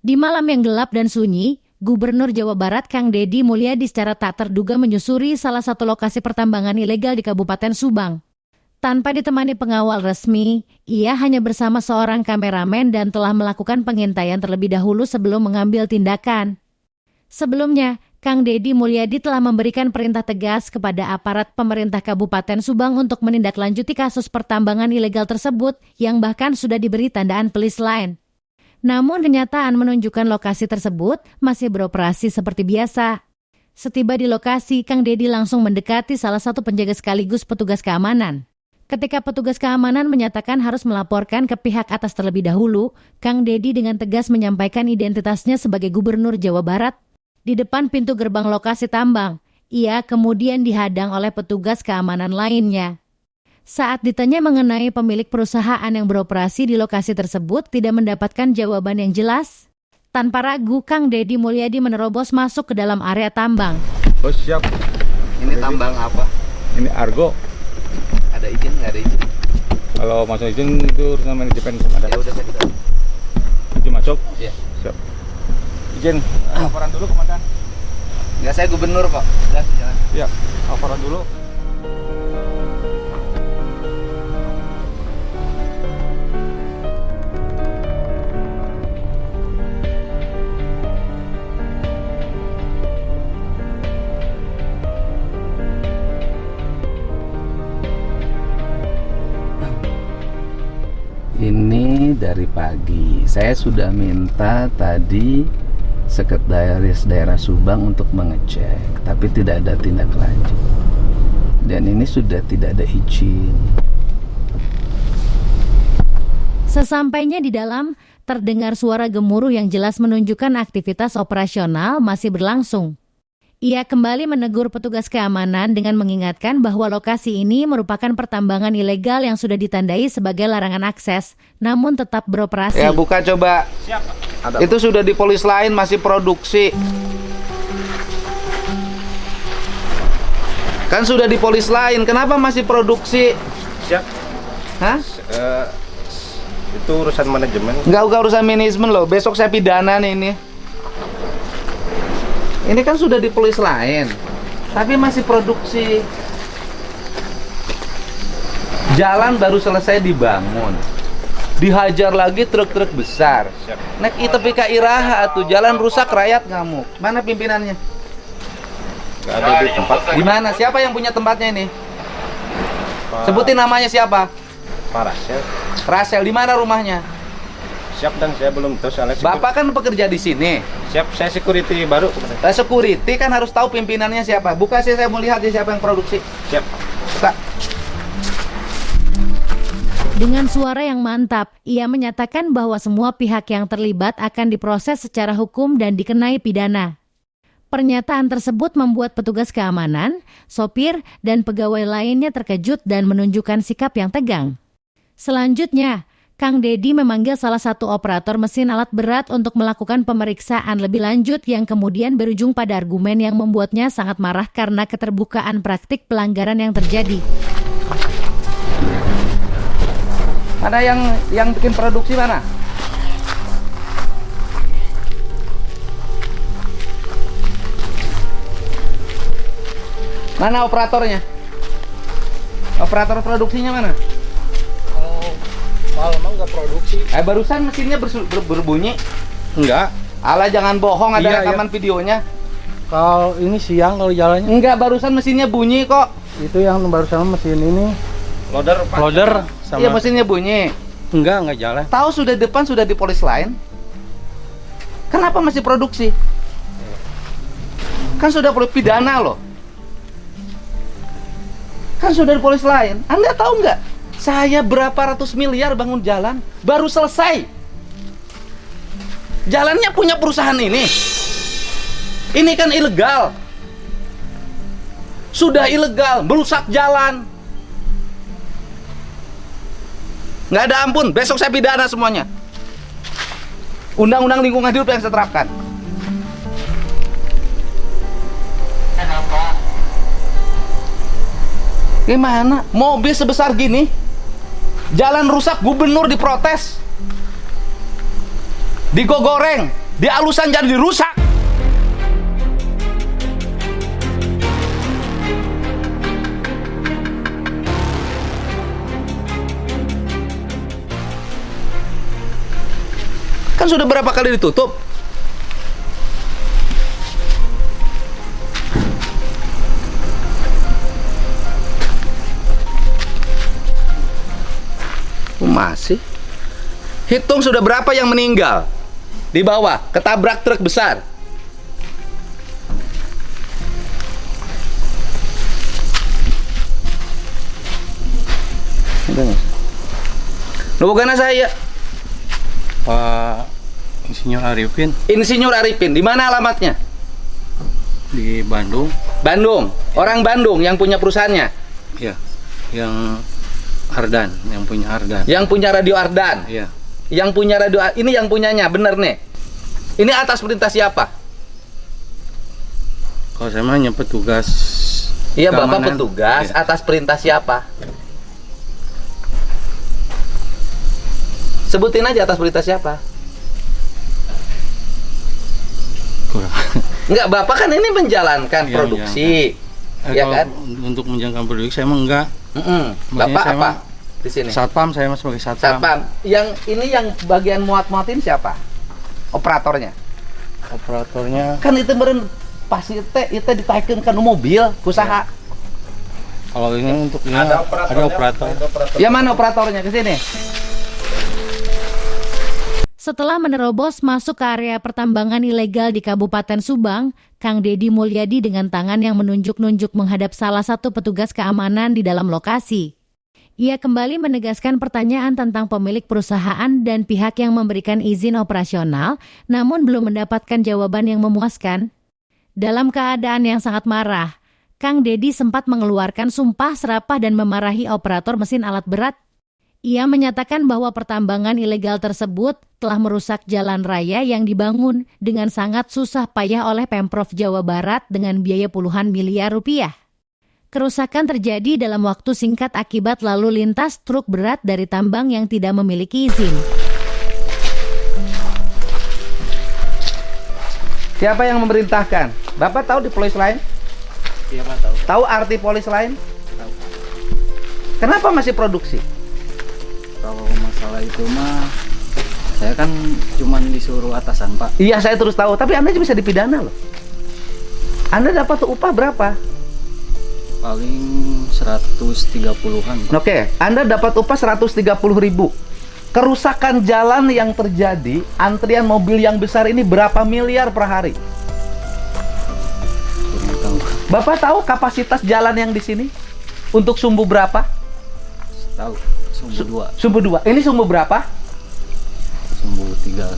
Di malam yang gelap dan sunyi, Gubernur Jawa Barat Kang Deddy Mulyadi secara tak terduga menyusuri salah satu lokasi pertambangan ilegal di Kabupaten Subang. Tanpa ditemani pengawal resmi, ia hanya bersama seorang kameramen dan telah melakukan pengintaian terlebih dahulu sebelum mengambil tindakan. Sebelumnya, Kang Deddy Mulyadi telah memberikan perintah tegas kepada aparat pemerintah Kabupaten Subang untuk menindaklanjuti kasus pertambangan ilegal tersebut yang bahkan sudah diberi tandaan police line. Namun kenyataan menunjukkan lokasi tersebut masih beroperasi seperti biasa. Setiba di lokasi, Kang Deddy langsung mendekati salah satu penjaga sekaligus petugas keamanan. Ketika petugas keamanan menyatakan harus melaporkan ke pihak atas terlebih dahulu, Kang Deddy dengan tegas menyampaikan identitasnya sebagai Gubernur Jawa Barat. Di depan pintu gerbang lokasi tambang, ia kemudian dihadang oleh petugas keamanan lainnya. Saat ditanya mengenai pemilik perusahaan yang beroperasi di lokasi tersebut tidak mendapatkan jawaban yang jelas. Tanpa ragu, Kang Deddy Mulyadi menerobos masuk ke dalam area tambang. Oh siap. Ini tambang apa? Ini Argo. Ada izin nggak ada izin? Kalau masuk izin itu urusan manajemen ada. Ya udah saya kita. Izin masuk? Iya. Siap. Izin. Laporan dulu komandan. Nggak, saya gubernur kok. Udah jalan. Iya. Laporan dulu. Ini dari pagi. Saya sudah minta tadi Sekretaris Daerah Subang untuk mengecek, tapi tidak ada tindak lanjut. Dan ini sudah tidak ada izin. Sesampainya di dalam, terdengar suara gemuruh yang jelas menunjukkan aktivitas operasional masih berlangsung. Ia kembali menegur petugas keamanan dengan mengingatkan bahwa lokasi ini merupakan pertambangan ilegal yang sudah ditandai sebagai larangan akses, namun tetap beroperasi. Ya buka coba. Siap. Itu sudah di polis lain masih produksi. Kan sudah di polis lain, kenapa masih produksi? Siap. Hah? Itu urusan manajemen. Enggak urusan manajemen loh, besok saya pidana nih ini. Ini kan sudah di polis lain, tapi masih produksi. Jalan baru selesai dibangun, dihajar lagi truk-truk besar. Nek itu pika iraha tuh jalan rusak rakyat ngamuk. Mana pimpinannya? Nggak ada di tempat. Di mana? Siapa yang punya tempatnya ini? Sebutin namanya siapa? Pak Rasel. Rasel. Di mana rumahnya? Siap, dan saya belum tahu soalnya. Bapak kan bekerja di sini. Siap, saya security baru. Security kan harus tahu pimpinannya siapa. Buka sih, saya mau lihat siapa yang produksi. Siap. Buka. Dengan suara yang mantap, ia menyatakan bahwa semua pihak yang terlibat akan diproses secara hukum dan dikenai pidana. Pernyataan tersebut membuat petugas keamanan, sopir, dan pegawai lainnya terkejut dan menunjukkan sikap yang tegang. Selanjutnya, Kang Deddy memanggil salah satu operator mesin alat berat untuk melakukan pemeriksaan lebih lanjut yang kemudian berujung pada argumen yang membuatnya sangat marah karena keterbukaan praktik pelanggaran yang terjadi. Mana yang bikin produksi mana? Mana operatornya? Operator produksinya mana? Malam nggak produksi. Barusan mesinnya berbunyi. Enggak. Alah jangan bohong, ada Iya, rekaman videonya. Kalau ini siang kalau jalannya. Enggak, barusan mesinnya bunyi kok. Itu yang barusan mesin ini. Loader, Pak. Loader sama. Iya, mesinnya bunyi. Enggak jalan. Tahu sudah depan sudah di polis lain. Kenapa masih produksi? Kan sudah perlu pidana loh. Kan sudah di polis lain. Anda tahu nggak? Saya berapa ratus miliar bangun jalan, baru selesai. Jalannya punya perusahaan ini. Ini kan ilegal. Sudah ilegal, merusak jalan. Nggak ada ampun, besok saya pidana semuanya. Undang-undang lingkungan hidup yang saya terapkan. Gimana? Mobil sebesar gini, jalan rusak, gubernur diprotes, digogoreng. Di alusan jadi dirusak. Kan sudah berapa kali ditutup? Masih. Hitung sudah berapa yang meninggal di bawah ketabrak truk besar. Lu bukan saya. Pak Insinyur Arifin Insinyur Arifin, di mana alamatnya? di Bandung. Bandung. Orang Bandung yang punya perusahaannya. Ya, yang Ardan, yang punya Ardan. Yang punya radio Ardan. Iya. Yang punya radio ini yang punyanya, bener nih. Ini atas perintah siapa? Kalau saya mah hanya petugas. Iya, Bapak keamanan. petugas Iya. atas perintah siapa? Sebutin aja atas perintah siapa. Kurang. Enggak, Bapak kan ini menjalankan Iya, produksi. Ya kalau kan? Untuk menjalankan produksi saya mah enggak. Bapak saya apa mah di sini? Satpam, saya mah sebagai satpam. Satpam. Yang ini yang bagian muat-muatin siapa? Operatornya. Operatornya Kan itu meren pasti itu ditaikeun ke mobil usaha. kalau ini untuk ini Ada ada operator. Ya mana operatornya ke sini? Setelah menerobos masuk ke area pertambangan ilegal di Kabupaten Subang, Kang Deddy Mulyadi dengan tangan yang menunjuk-nunjuk menghadap salah satu petugas keamanan di dalam lokasi. Ia kembali menegaskan pertanyaan tentang pemilik perusahaan dan pihak yang memberikan izin operasional, namun belum mendapatkan jawaban yang memuaskan. Dalam keadaan yang sangat marah, Kang Deddy sempat mengeluarkan sumpah serapah dan memarahi operator mesin alat berat. Ia menyatakan bahwa pertambangan ilegal tersebut telah merusak jalan raya yang dibangun dengan sangat susah payah oleh Pemprov Jawa Barat dengan biaya puluhan miliar rupiah. Kerusakan terjadi dalam waktu singkat akibat lalu lintas truk berat dari tambang yang tidak memiliki izin. Siapa yang memerintahkan? Bapak tahu di polis lain? Iya, Pak, tahu. Tahu arti polis lain? Tahu. Kenapa masih produksi? Kalau masalah itu mah saya kan cuman disuruh atasan, Pak. Iya, saya terus tahu, tapi Anda juga bisa dipidana loh. Anda dapat upah berapa? Paling 130-an, Pak. Oke, Anda dapat upah 130.000. Kerusakan jalan yang terjadi, antrian mobil yang besar ini berapa miliar per hari? Kurang tahu. Bapak tahu kapasitas jalan yang di sini? Untuk sumbu berapa? Tahu. Sumbu 2, Sumbu 2. Ini sumbu berapa? sumbu 3.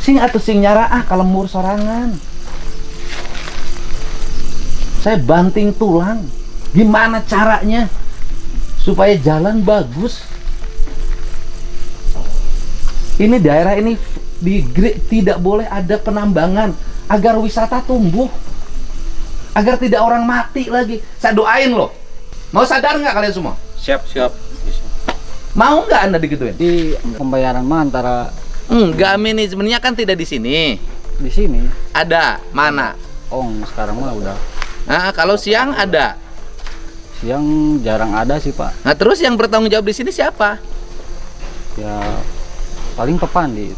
Sing atuh sing nyara kalembur sorangan. Saya banting tulang. Gimana caranya supaya jalan bagus? Ini daerah ini tidak boleh ada penambangan agar wisata tumbuh. Agar tidak orang mati lagi. Saya doain loh. Mau sadar nggak kalian semua? Siap. Mau nggak Anda digituin? Di pembayaran mah antara Enggak, manajemennya kan tidak di sini. di sini. Ada mana? Oh, sekarang mah udah Nah, kalau siang ada. siang jarang ada sih, Pak. Nah, terus yang bertanggung jawab di sini siapa? Ya paling Pepandi.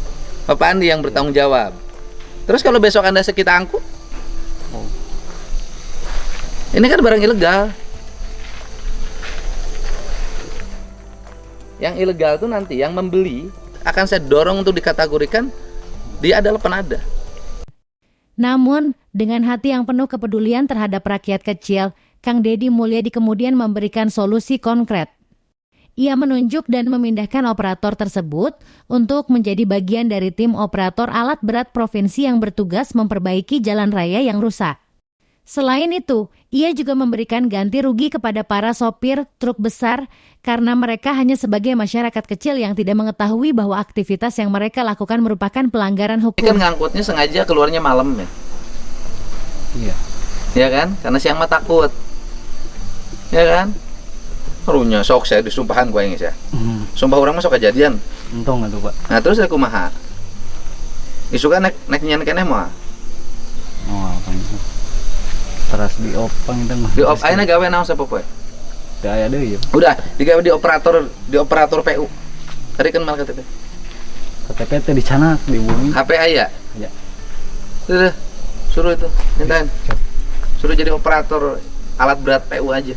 Bapak Andi yang bertanggung jawab. Terus kalau besok Anda kita angkut? Oh. Ini kan barang ilegal. Yang ilegal itu nanti yang membeli akan saya dorong untuk dikategorikan dia adalah penada. Namun, dengan hati yang penuh kepedulian terhadap rakyat kecil, Kang Deddy Mulyadi kemudian memberikan solusi konkret. Ia menunjuk dan memindahkan operator tersebut untuk menjadi bagian dari tim operator alat berat provinsi yang bertugas memperbaiki jalan raya yang rusak. Selain itu, ia juga memberikan ganti rugi kepada para sopir truk besar karena mereka hanya sebagai masyarakat kecil yang tidak mengetahui bahwa aktivitas yang mereka lakukan merupakan pelanggaran Ini kan hukum. ngangkutnya sengaja keluarnya malam ya. Iya. Ya kan? Karena siang mah takut. Ya kan? Runya sok saya disumpahan gua ini ya. Sumpah orang masuk kejadian. Untung atuh Pak. Nah terus aku kumaha. Isu kan naik nyan keneh mah. Oh, apa itu? Teras di opang itu mah. Di op ayeuna gawe naon sapopoe? Teu aya deui ya. Udah, digawe di operator PU. Tadi kan mal KTP. KTP teh dicanak di bumi. HP aya. Ya. Udah, suruh itu, mintain. Suruh jadi operator alat berat PU aja.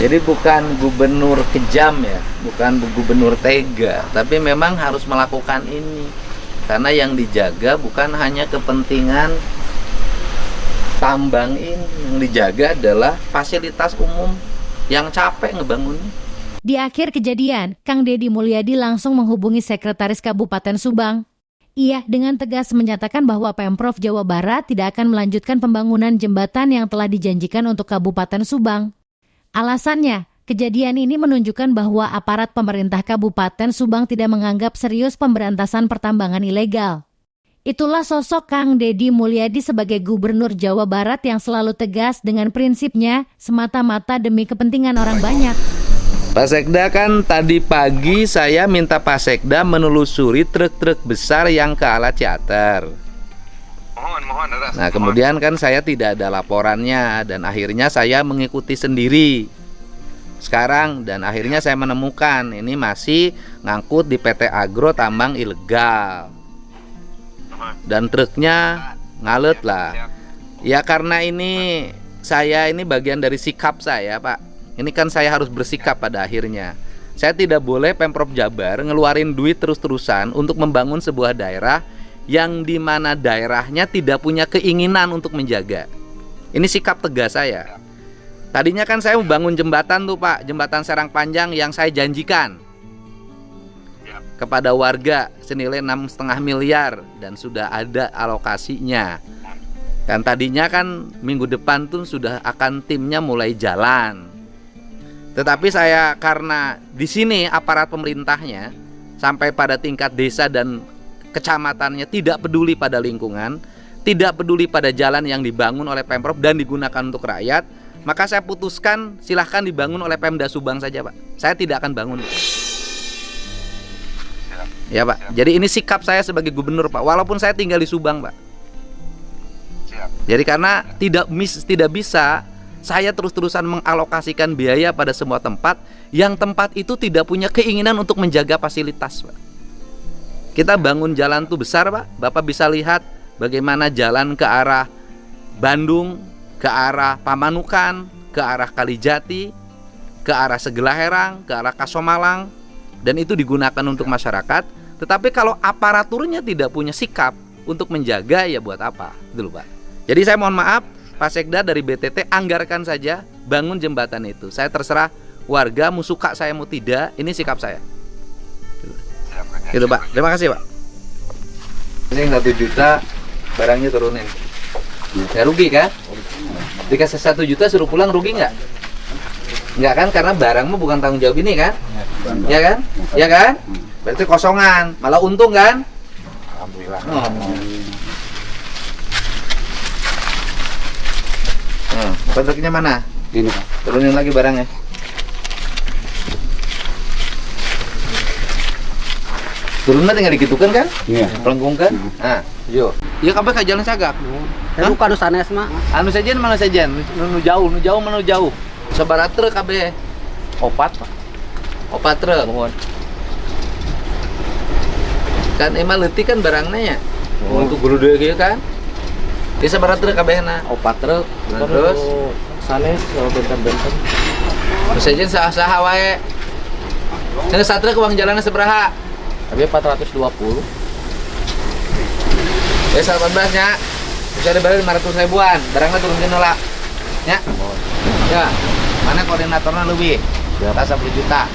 Jadi bukan gubernur kejam ya, bukan gubernur tega, tapi memang harus melakukan ini. Karena yang dijaga bukan hanya kepentingan tambang ini, yang dijaga adalah fasilitas umum yang capek ngebangunnya. Di akhir kejadian, Kang Deddy Mulyadi langsung menghubungi Sekretaris Kabupaten Subang. Ia dengan tegas menyatakan bahwa Pemprov Jawa Barat tidak akan melanjutkan pembangunan jembatan yang telah dijanjikan untuk Kabupaten Subang. Alasannya, kejadian ini menunjukkan bahwa aparat pemerintah Kabupaten Subang tidak menganggap serius pemberantasan pertambangan ilegal. Itulah sosok Kang Deddy Mulyadi sebagai Gubernur Jawa Barat yang selalu tegas dengan prinsipnya semata-mata demi kepentingan orang banyak. Pak Sekda, kan tadi pagi saya minta Pak Sekda menelusuri truk-truk besar yang ke arah Ciater. Mohon Nah kemudian kan saya tidak ada laporannya dan akhirnya saya mengikuti sendiri sekarang, dan akhirnya saya menemukan ini masih ngangkut di PT Agro tambang ilegal dan truknya ngalet lah ya. Karena ini saya ini bagian dari sikap saya Pak, ini kan saya harus bersikap pada akhirnya. Saya tidak boleh Pemprov Jabar ngeluarin duit terus-terusan untuk membangun sebuah daerah yang dimana daerahnya tidak punya keinginan untuk menjaga. Ini sikap tegas saya. Tadinya kan saya mau bangun jembatan tuh Pak, jembatan Serang Panjang yang saya janjikan kepada warga senilai 6,5 miliar dan sudah ada alokasinya. Dan tadinya kan minggu depan tuh sudah akan timnya mulai jalan. Tetapi saya karena di sini aparat pemerintahnya sampai pada tingkat desa dan kecamatannya tidak peduli pada lingkungan, tidak peduli pada jalan yang dibangun oleh Pemprov dan digunakan untuk rakyat, maka saya putuskan silahkan dibangun oleh Pemda Subang saja Pak. Saya tidak akan bangun. Ya Pak, jadi ini sikap saya sebagai gubernur Pak, walaupun saya tinggal di Subang Pak. Jadi karena tidak bisa saya terus-terusan mengalokasikan biaya pada semua tempat yang tempat itu tidak punya keinginan untuk menjaga fasilitas Pak. Kita bangun jalan tuh besar Pak, Bapak bisa lihat bagaimana jalan ke arah Bandung, ke arah Pamanukan, ke arah Kalijati, ke arah Segelaherang, ke arah Kasomalang, dan itu digunakan untuk masyarakat. Tetapi kalau aparaturnya tidak punya sikap untuk menjaga, ya buat apa? Itu loh Pak. Jadi saya mohon maaf, Pak Sekda dari BTT anggarkan saja bangun jembatan itu. Saya terserah warga mau suka saya mau tidak, ini sikap saya. Gitu Pak, terima kasih Pak. Ini 1 juta barangnya turunin. Ya rugi kan? Dikasih 1 juta suruh pulang rugi nggak? Nggak kan, karena barangmu bukan tanggung jawab ini kan? Ya kan? Ya kan? Berarti kosongan, malah untung kan? Alhamdulillah. Bentuknya mana? Ini Pak. Turunin lagi barangnya. Turunnya tinggal digitukan kan? Iya. Pelengkungkan. Nah, yuk. Iya kabeh ka jalan sagak. Anu kadu sanes mah. Anu sajen mana sajen? Nu jauh. Sabaraha truk kabeh? 4 Pak. 4 truk. Mohon. Kan emang leutik kan barangnya ya. Untuk guru deui kieu kan. Di sabaraha truk kabehna? 4 truk. Nah, terus sanes benten-benten. nu sajen saha wae. Cenah satruk uang jalanna sabaraha? Tapi 420. Ya 18 nya. Bisa dibalik 500 ribuan. Barangnya turunkeun heula. Nya. Ya. Mana koordinatornya lebih? Siap. 10 juta.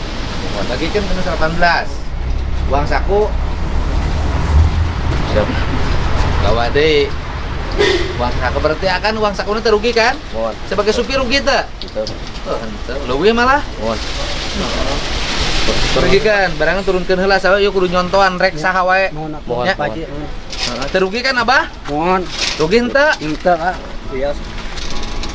Bagikeun ke 18. Uang saku. Siap. Gawa deui. Uang saku berarti akan uang sakuna teh rugi kan? Mohon. Sebagai supir rugi teh. Gitu. Leuwih malah. Mohon. Rugi kan, barangnya turunkeun heula saha yuk kudu nyontoan rek saha wae. Mohon Ya. Pak Haji. Teu rugi kan Abah? Mohon. Rugi henteu? Henteu Kak. Iya.